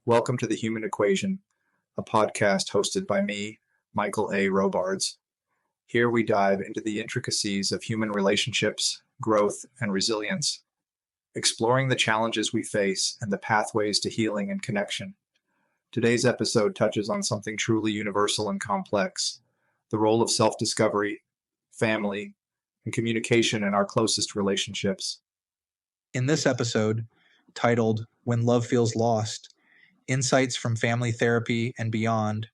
Welcome to The Human Equation, a podcast hosted by me, Michael A. RoBards. Here we dive into the intricacies of human relationships, growth, and resilience, exploring the challenges we face and the pathways to healing and connection. Today's episode touches on something truly universal and complex: the role of self-discovery, family, and communication in our closest relationships. In this episode, titled When Love Feels Lost, Insights from Family Therapy and Beyond,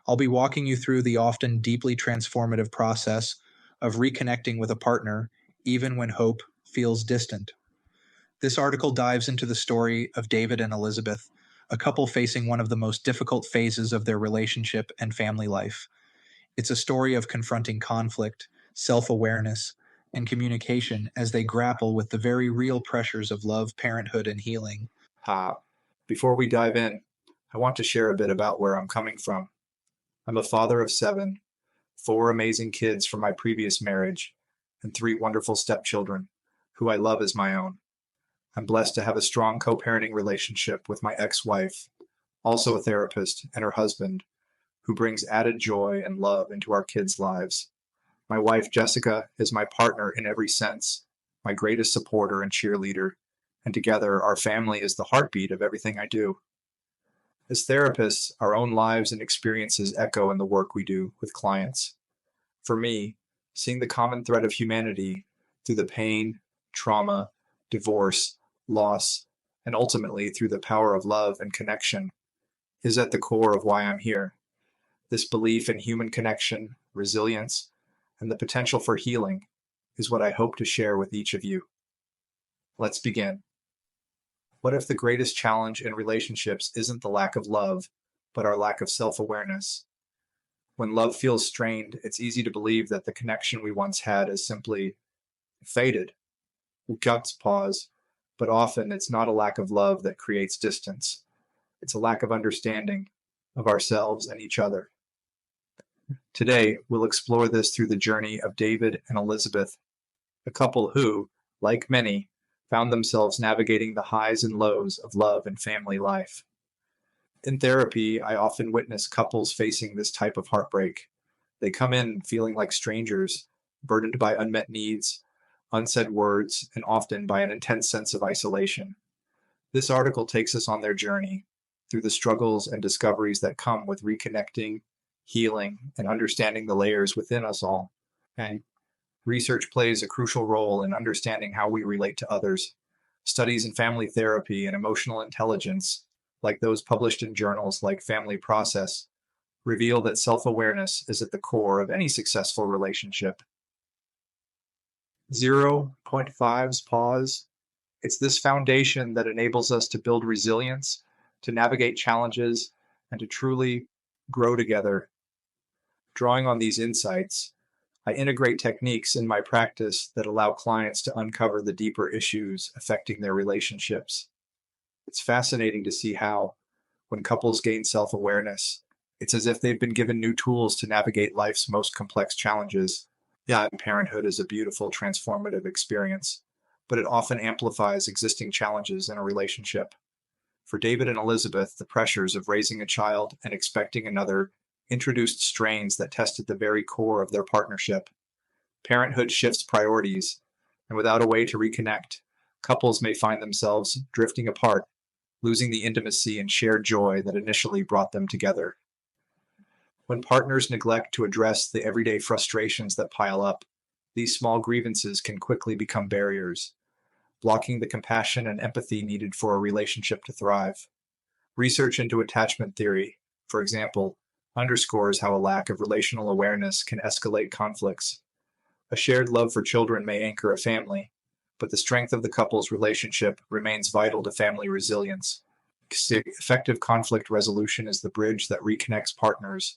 I'll be walking you through the often deeply transformative process of reconnecting with a partner, even when hope feels distant. This article dives into the story of David and Elizabeth, a couple facing one of the most difficult phases of their relationship and family life. It's a story of confronting conflict, self-awareness, and communication as they grapple with the very real pressures of love, parenthood, and healing. Before we dive in, I want to share a bit about where I'm coming from. I'm a father of 7, 4 amazing kids from my previous marriage, and 3 wonderful stepchildren, who I love as my own. I'm blessed to have a strong co-parenting relationship with my ex-wife, also a therapist, and her husband, who brings added joy and love into our kids' lives. My wife, Jessica, is my partner in every sense, my greatest supporter and cheerleader, and together our family is the heartbeat of everything I do. As therapists, our own lives and experiences echo in the work we do with clients. For me, seeing the common thread of humanity through the pain, trauma, divorce, loss, and ultimately through the power of love and connection is at the core of why I'm here. This belief in human connection, resilience, and the potential for healing is what I hope to share with each of you. Let's begin. What if the greatest challenge in relationships isn't the lack of love, but our lack of self-awareness? When love feels strained, it's easy to believe that the connection we once had is simply faded. Let's pause, but often it's not a lack of love that creates distance. It's a lack of understanding of ourselves and each other. Today, we'll explore this through the journey of David and Elizabeth, a couple who, like many, found themselves navigating the highs and lows of love and family life. In therapy, I often witness couples facing this type of heartbreak. They come in feeling like strangers, burdened by unmet needs, unsaid words, and often by an intense sense of isolation. This article takes us on their journey through the struggles and discoveries that come with reconnecting, healing, and understanding the layers within us all. Okay. Research plays a crucial role in understanding how we relate to others. Studies in family therapy and emotional intelligence, like those published in journals like Family Process, reveal that self-awareness is at the core of any successful relationship. 0.5's pause. It's this foundation that enables us to build resilience, to navigate challenges, and to truly grow together. Drawing on these insights, I integrate techniques in my practice that allow clients to uncover the deeper issues affecting their relationships. It's fascinating to see how, when couples gain self-awareness, it's as if they've been given new tools to navigate life's most complex challenges. Parenthood is a beautiful, transformative experience, but it often amplifies existing challenges in a relationship. For David and Elizabeth, the pressures of raising a child and expecting another introduced strains that tested the very core of their partnership. Parenthood shifts priorities, and without a way to reconnect, couples may find themselves drifting apart, losing the intimacy and shared joy that initially brought them together. When partners neglect to address the everyday frustrations that pile up, these small grievances can quickly become barriers, blocking the compassion and empathy needed for a relationship to thrive. Research into attachment theory, for example, underscores how a lack of relational awareness can escalate conflicts. A shared love for children may anchor a family, but the strength of the couple's relationship remains vital to family resilience. Effective conflict resolution is the bridge that reconnects partners,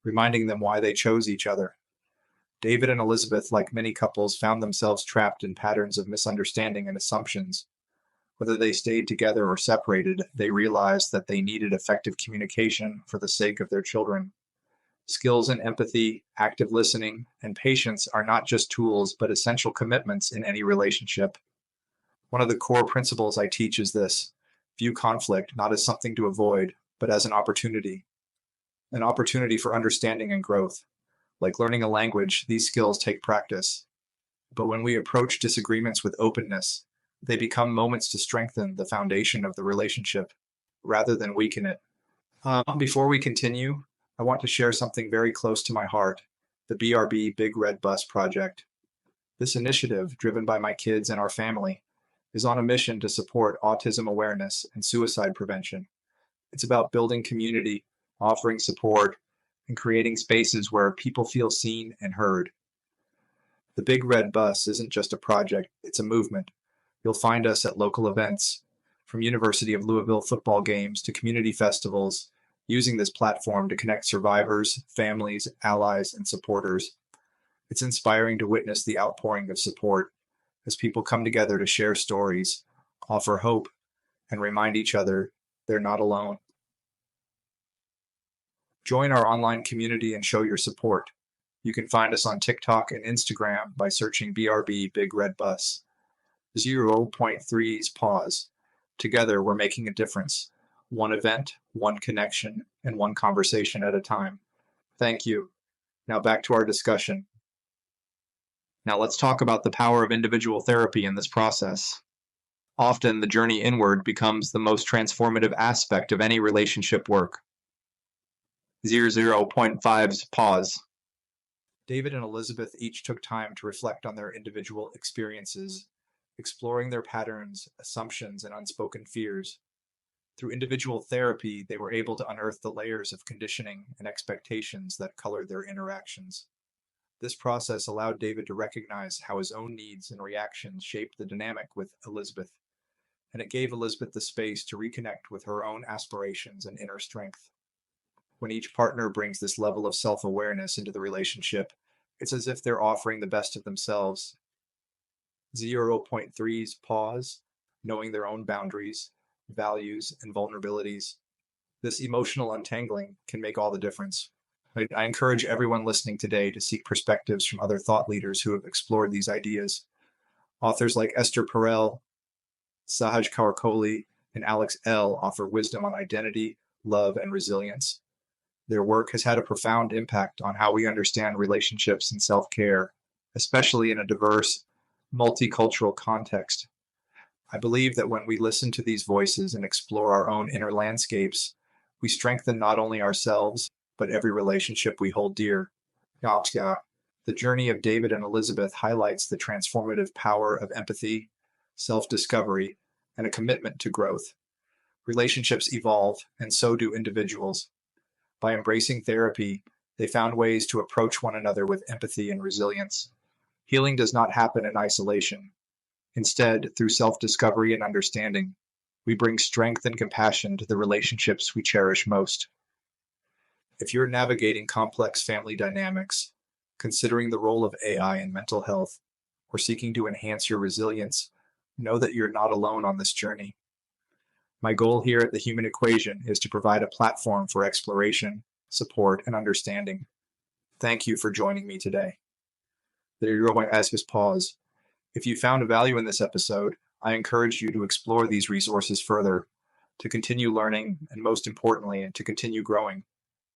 reminding them why they chose each other. David and Elizabeth, like many couples, found themselves trapped in patterns of misunderstanding and assumptions. Whether they stayed together or separated, they realized that they needed effective communication for the sake of their children. Skills in empathy, active listening, and patience are not just tools, but essential commitments in any relationship. One of the core principles I teach is this: View conflict not as something to avoid, but as an opportunity for understanding and growth. Like learning a language, these skills take practice. But when we approach disagreements with openness, they become moments to strengthen the foundation of the relationship rather than weaken it. Before we continue, I want to share something very close to my heart, the BRB Big Red Bus project. This initiative, driven by my kids and our family, is on a mission to support autism awareness and suicide prevention. It's about building community, offering support, and creating spaces where people feel seen and heard. The Big Red Bus isn't just a project, it's a movement. You'll find us at local events, from University of Louisville football games to community festivals, using this platform to connect survivors, families, allies, and supporters. It's inspiring to witness the outpouring of support as people come together to share stories, offer hope, and remind each other they're not alone. Join our online community and show your support. You can find us on TikTok and Instagram by searching BRB Big Red Bus. 0.3's Pause. Together, we're making a difference. One event, one connection, and one conversation at a time. Thank you. Now back to our discussion. Now let's talk about the power of individual therapy in this process. Often, the journey inward becomes the most transformative aspect of any relationship work. 0.5's Pause. David and Elizabeth each took time to reflect on their individual experiences, exploring their patterns, assumptions, and unspoken fears. Through individual therapy, they were able to unearth the layers of conditioning and expectations that colored their interactions. This process allowed David to recognize how his own needs and reactions shaped the dynamic with Elizabeth, and it gave Elizabeth the space to reconnect with her own aspirations and inner strength. When each partner brings this level of self-awareness into the relationship, it's as if they're offering the best of themselves. 0.3's Pause, knowing their own boundaries, values, and vulnerabilities. This emotional untangling can make all the difference. I encourage everyone listening today to seek perspectives from other thought leaders who have explored these ideas. Authors like Esther Perel, Sahaj Kaurkoli, and Alex L. offer wisdom on identity, love, and resilience. Their work has had a profound impact on how we understand relationships and self-care, especially in a diverse, multicultural context. I believe that when we listen to these voices and explore our own inner landscapes, we strengthen not only ourselves, but every relationship we hold dear. The journey of David and Elizabeth highlights the transformative power of empathy, self-discovery, and a commitment to growth. Relationships evolve, and so do individuals. By embracing therapy, they found ways to approach one another with empathy and resilience. Healing does not happen in isolation. Instead, through self-discovery and understanding, we bring strength and compassion to the relationships we cherish most. If you're navigating complex family dynamics, considering the role of AI in mental health, or seeking to enhance your resilience, know that you're not alone on this journey. My goal here at The Human Equation is to provide a platform for exploration, support, and understanding. Thank you for joining me today. Pause. If you found value in this episode, I encourage you to explore these resources further, to continue learning, and most importantly, to continue growing.